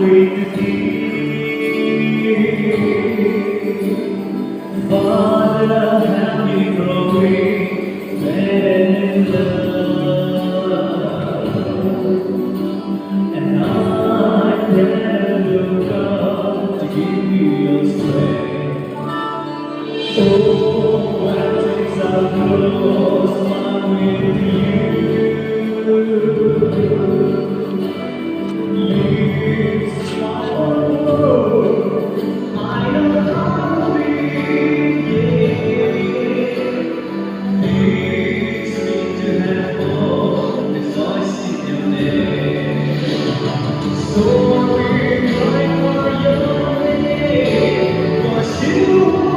with thee. Father, help me growing in love, and I pray to God to give me your strength. Oh, when things are close, I'm with you. Lift my world, I know how to be. Teach me to have hope, rejoice in your name. So I will cry for your name, 'cause you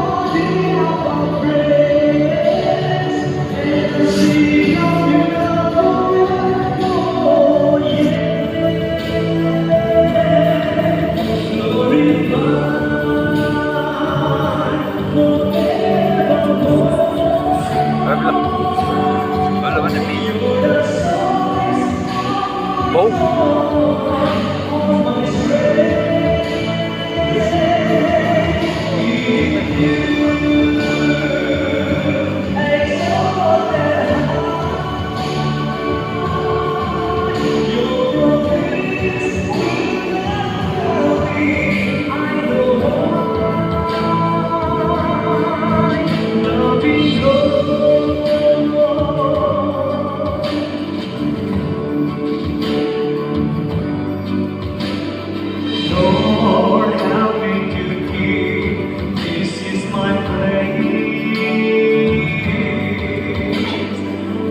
are the hour of praise, and I sing of your love forevermore. Lord, help me to keep. This is my praise.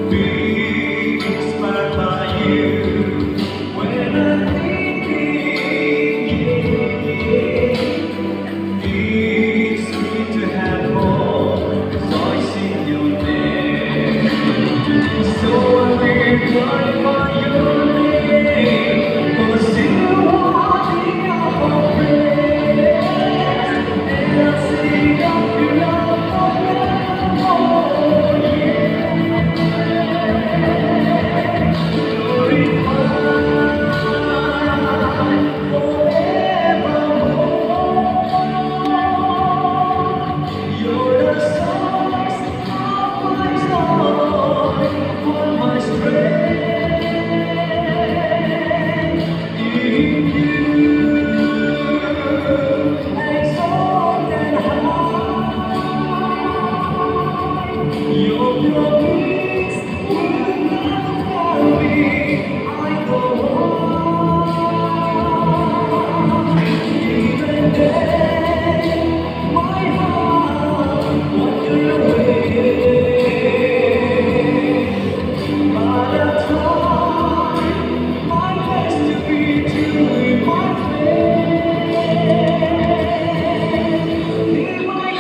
Be inspired by you when I'm thinking. Teach me to have hope, rejoice in your name. So I will cry for your name, 'cause you are the hour of praise, and I sing of your love forevermore. Glorified forevermore. You're the source of my joy, all my strength. In you, exalted high, your promise will never fail me. I go on, even then, my heart wanders away. But I try my best to be true in my faith. In my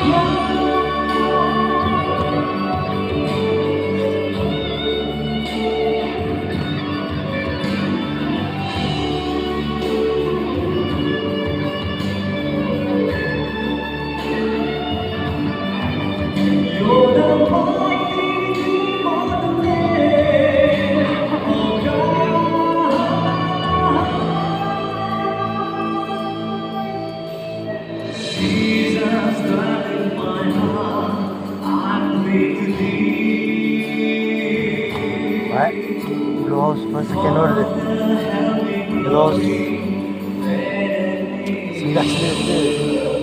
You're the mighty King of the land, oh God. Jesus, God in my heart, I'm with thee. Right? Los, masuk kenor deh. Los. Singgah sini.